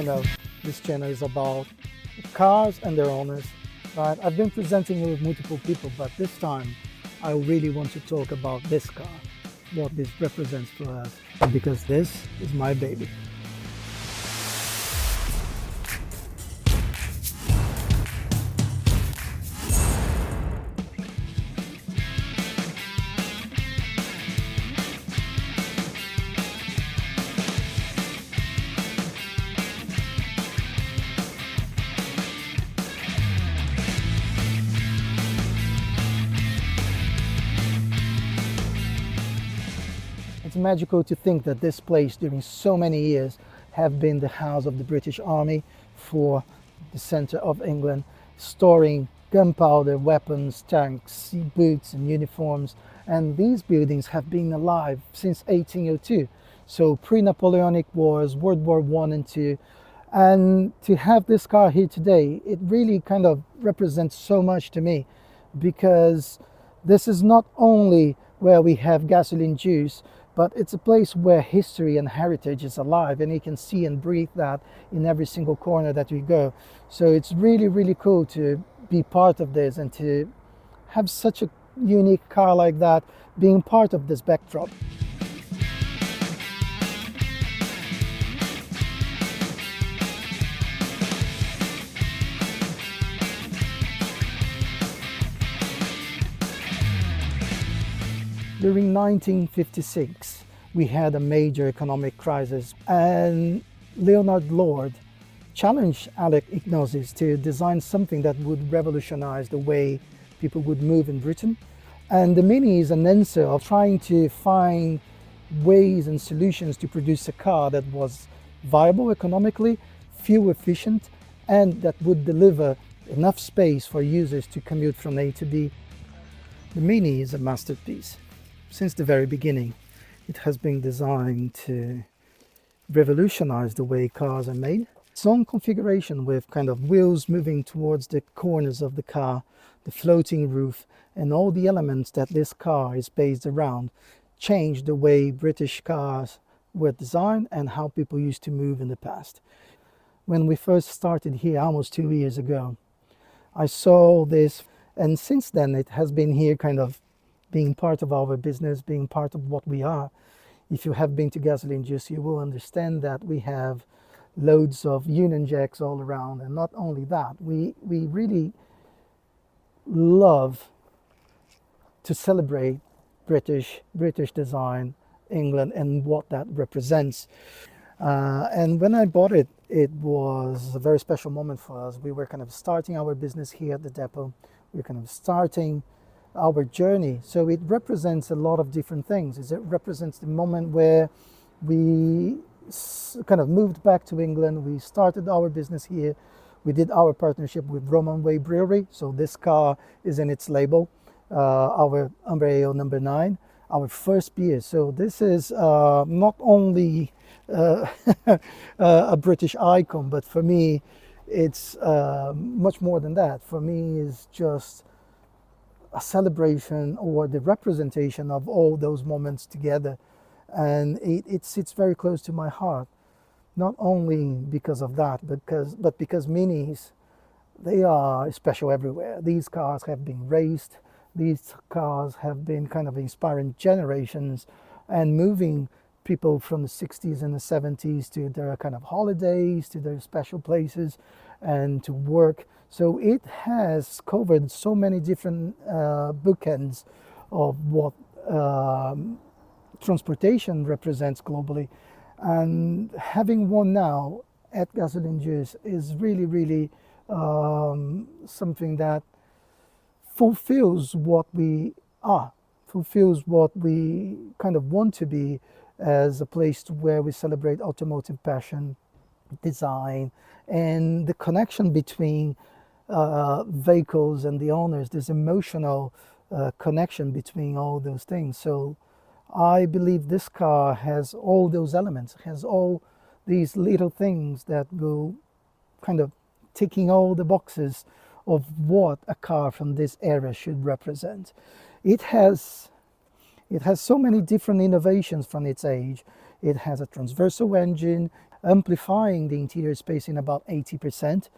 I know this channel is about cars and their owners, right? I've been presenting with multiple people, but this time I really want to talk about this car, what this represents for us, because this is my baby. It's magical to think that this place during so many years have been the house of the British Army for the centre of England, storing gunpowder, weapons, tanks, boots and uniforms. And these buildings have been alive since 1802. So pre-Napoleonic wars, World War I and II. And to have this car here today, it really kind of represents so much to me, because this is not only where we have gasoline juice, but it's a place where history and heritage is alive, and you can see and breathe that in every single corner that we go. So it's really, really cool to be part of this and to have such a unique car like that being part of this backdrop. During 1956, we had a major economic crisis, and Leonard Lord challenged Alec Issigonis to design something that would revolutionize the way people would move in Britain. And the Mini is an answer of trying to find ways and solutions to produce a car that was viable economically, fuel efficient, and that would deliver enough space for users to commute from A to B. The Mini is a masterpiece. Since the very beginning, it has been designed to revolutionize the way cars are made. Its own configuration, with kind of wheels moving towards the corners of the car, the floating roof, and all the elements that this car is based around, changed the way British cars were designed and how people used to move in the past. When we first started here almost 2 years ago, I saw this, and since then it has been here kind of being part of our business, being part of what we are. If you have been to Gasoline Juice, you will understand that we have loads of Union Jacks all around. And not only that, we really love to celebrate British design, England, and what that represents. And when I bought it, it was a very special moment for us. We were kind of starting our business here at the depot. We were kind of starting our journey. So it represents a lot of different things. It represents the moment where we kind of moved back to England. We started our business here. We did our partnership with Roman Way Brewery. So this car is in its label, our Amber Ale number 9, our first beer. So this is not only a British icon, but for me, it's much more than that. For me, it's just a celebration or the representation of all those moments together, and it sits very close to my heart, not only because of that, but because Minis, they are special everywhere. These cars have been raced, these cars have been kind of inspiring generations and moving people from the 60s and the 70s to their kind of holidays, to their special places, and to work. So it has covered so many different bookends of what transportation represents globally. And having one now at Gasoline Juice is really, really something that fulfills what we are, fulfills what we kind of want to be, as a place where we celebrate automotive passion, design, and the connection between vehicles and the owners, this emotional connection between all those things. So I believe this car has all those elements, has all these little things that will kind of ticking all the boxes of what a car from this era should represent. It has so many different innovations from its age. It has a transversal engine, amplifying the interior space in about 80%.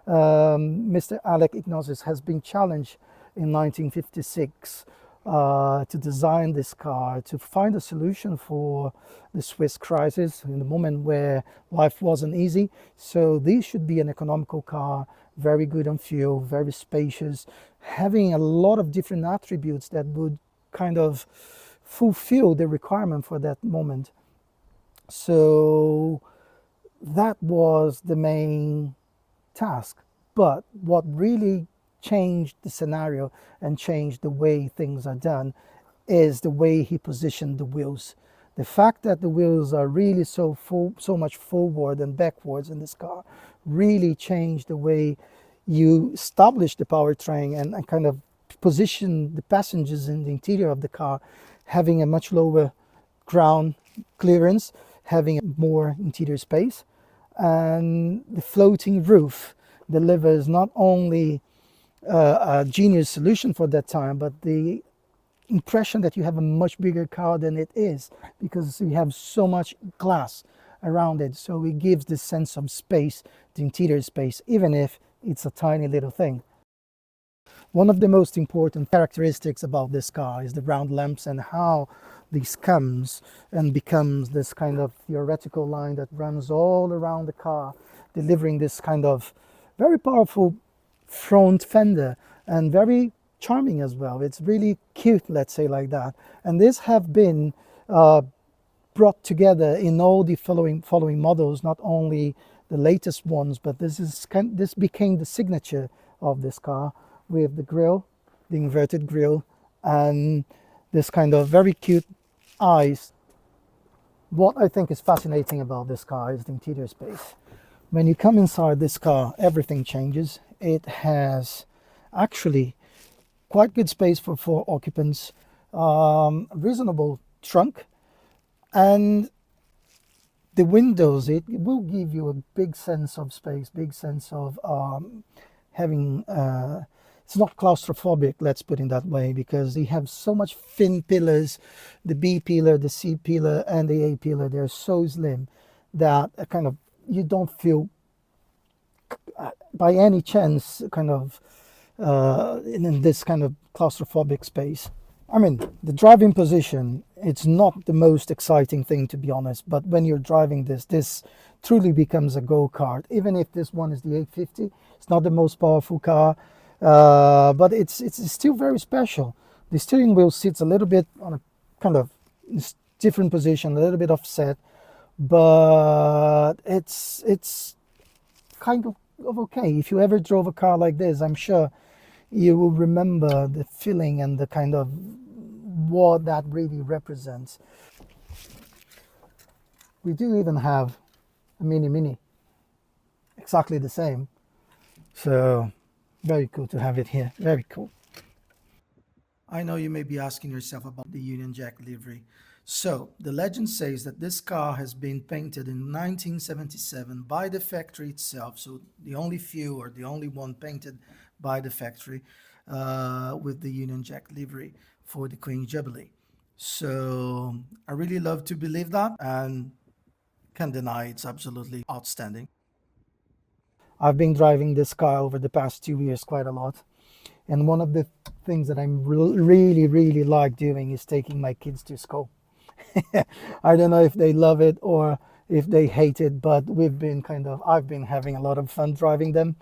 Mr. Alec Issigonis has been challenged in 1956 to design this car, to find a solution for the Swiss crisis in the moment where life wasn't easy. So this should be an economical car, very good on fuel, very spacious, having a lot of different attributes that would kind of fulfill the requirement for that moment. So that was the main task. But what really changed the scenario and changed the way things are done is the way he positioned the wheels. The fact that the wheels are really so much forward and backwards in this car really changed the way you establish the powertrain and kind of position the passengers in the interior of the car, having a much lower ground clearance, having more interior space. And the floating roof delivers not only a genius solution for that time, but the impression that you have a much bigger car than it is, because you have so much glass around it. So it gives this sense of space, the interior space, even if it's a tiny little thing. One of the most important characteristics about this car is the round lamps and how this comes and becomes this kind of theoretical line that runs all around the car, delivering this kind of very powerful front fender and very charming as well. It's really cute, let's say like that. And this have been brought together in all the following models, not only the latest ones, but this became the signature of this car, with the grille, the inverted grille, and this kind of very cute eyes. What I think is fascinating about this car is the interior space. When you come inside this car, everything changes. It has actually quite good space for 4 occupants, reasonable trunk, and the windows, it will give you a big sense of space, big sense of having it's not claustrophobic, let's put it that way, because they have so much thin pillars. The B pillar, the C pillar, and the A pillar, they're so slim that kind of you don't feel by any chance kind of in this kind of claustrophobic space. I mean, the driving position, it's not the most exciting thing, to be honest, but when you're driving this truly becomes a go-kart. Even if this one is the 850, it's not the most powerful car, but it's still very special. The steering wheel sits a little bit on a kind of different position, a little bit offset, but it's kind of okay. If you ever drove a car like this, I'm sure you will remember the feeling and the kind of what that really represents. We do even have a mini, exactly the same. So very cool to have it here, very cool. I know you may be asking yourself about the Union Jack livery. So, the legend says that this car has been painted in 1977 by the factory itself. So, the only few or the only one painted by the factory with the Union Jack livery for the Queen Jubilee. So, I really love to believe that and can't deny it's absolutely outstanding. I've been driving this car over the past 2 years quite a lot. And one of the things that I'm really like doing is taking my kids to school. I don't know if they love it or if they hate it, but I've been having a lot of fun driving them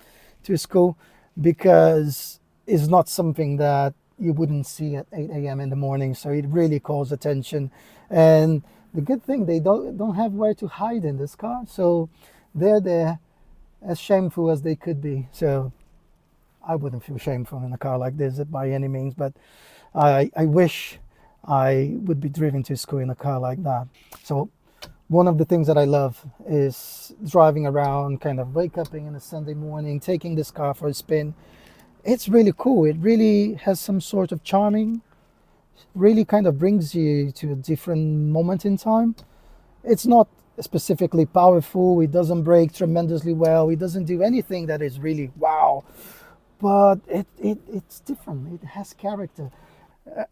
to school, because it's not something that you wouldn't see at 8 a.m. in the morning. So it really calls attention. And the good thing, they don't have where to hide in this car. So they're there, as shameful as they could be. So I wouldn't feel shameful in a car like this by any means, but I wish I would be driven to school in a car like that. So one of the things that I love is driving around, kind of wake up in a Sunday morning, taking this car for a spin. It's really cool. It really has some sort of charming, really kind of brings you to a different moment in time. It's not specifically powerful. It doesn't brake tremendously well. It doesn't do anything that is really wow. But it's different. It has character.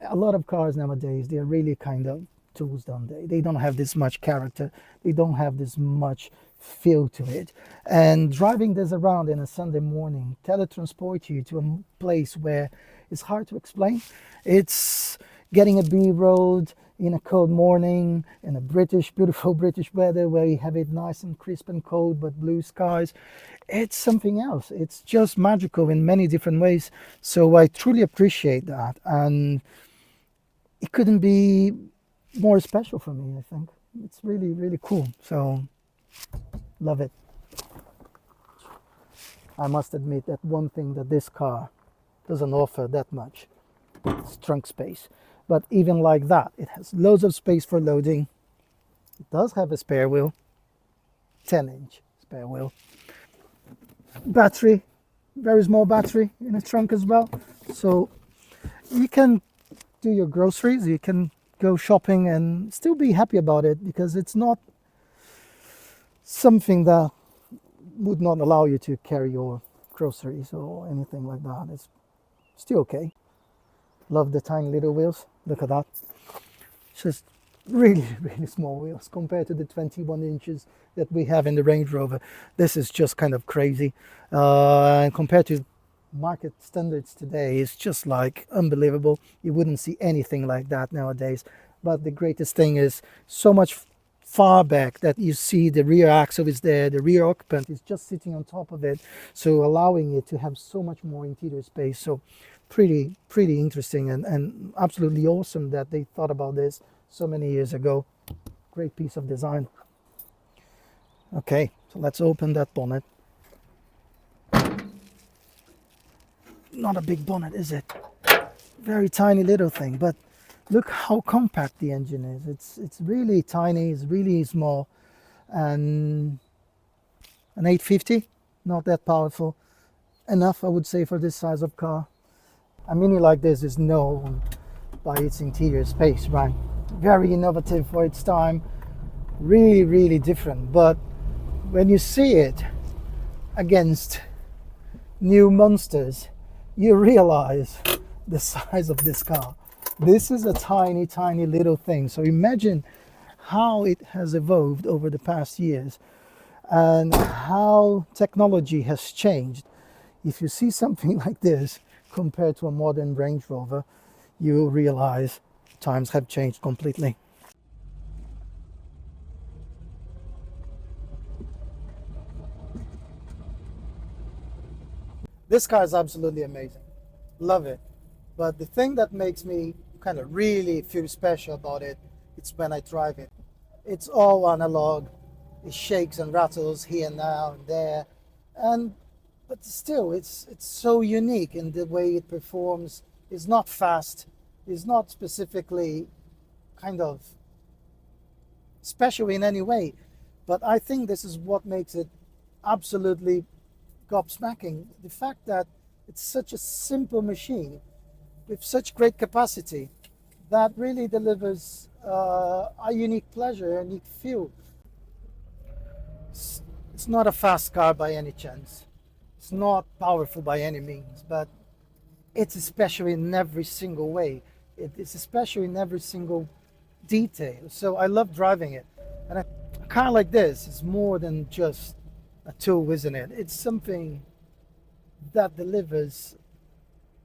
A lot of cars nowadays, they're really kind of tools, don't they? They don't have this much character. They don't have this much feel to it. And driving this around in a Sunday morning teletransport you to a place where it's hard to explain. It's getting a B road in a cold morning in a beautiful British weather where you have it nice and crisp and cold, but blue skies. It's something else. It's just magical in many different ways. So I truly appreciate that. And it couldn't be more special for me, I think. It's really, really cool. So, love it. I must admit that one thing that this car doesn't offer that much is trunk space. But even like that, it has loads of space for loading. It does have a spare wheel, 10-inch spare wheel. Battery, very small battery in the trunk as well. So you can do your groceries, you can go shopping and still be happy about it, because it's not something that would not allow you to carry your groceries or anything like that. It's still okay. Love the tiny little wheels. Look at that. It's just really, really small wheels compared to the 21 inches that we have in the Range Rover. This is just kind of crazy. And compared to market standards today, it's just like unbelievable. You wouldn't see anything like that nowadays. But the greatest thing is so much far back that you see the rear axle is there, the rear occupant is just sitting on top of it, so allowing it to have so much more interior space. So pretty interesting, and absolutely awesome that they thought about this so many years ago. Great piece of design. Okay, so let's open that bonnet. Not a big bonnet, is it? Very tiny little thing, but look how compact the engine is. It's really tiny, it's really small, and an 850, not that powerful. Enough, I would say, for this size of car. A Mini like this is known by its interior space, right? Very innovative for its time, really, really different. But when you see it against new monsters, you realize the size of this car. This is a tiny, tiny little thing. So imagine how it has evolved over the past years and how technology has changed. If you see something like this compared to a modern Range Rover, you will realize times have changed completely. This car is absolutely amazing. Love it. But the thing that makes me kind of really feel special about it, it's when I drive it. It's all analog. It shakes and rattles here and now and there. But still, it's so unique in the way it performs. It's not fast. It's not specifically kind of special in any way. But I think this is what makes it absolutely gobsmacking. The fact that it's such a simple machine with such great capacity that really delivers a unique pleasure, a unique feel. It's not a fast car by any chance. It's not powerful by any means, but it's special in every single way. It is special in every single detail. So I love driving it. And a car like this is more than just a tool, isn't it? It's something that delivers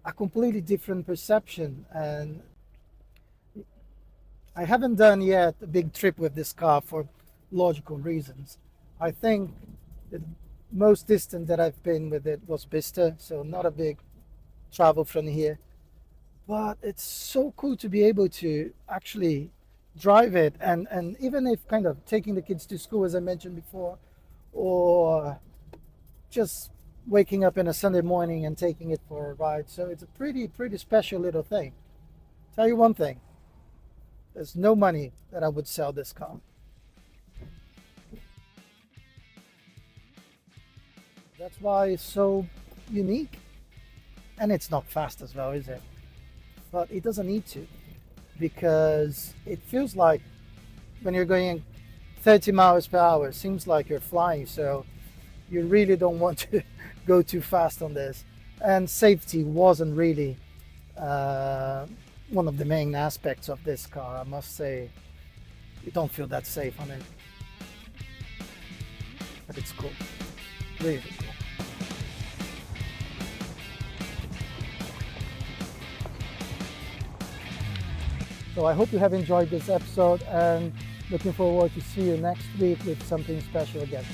a completely different perception. And I haven't done yet a big trip with this car for logical reasons. I think the most distant that I've been with it was Bicester, so not a big travel from here. But it's so cool to be able to actually drive it, and even if kind of taking the kids to school, as I mentioned before, or just waking up in a Sunday morning and taking it for a ride. So it's a pretty special little thing. Tell you one thing, there's no money that I would sell this car. That's why it's so unique. And it's not fast as well, is it? But it doesn't need to, because it feels like when you're going 30 miles per hour, it seems like you're flying. So you really don't want to go too fast on this. And safety wasn't really one of the main aspects of this car, I must say. You don't feel that safe on it. But it's cool. Really cool. So I hope you have enjoyed this episode, and looking forward to see you next week with something special again.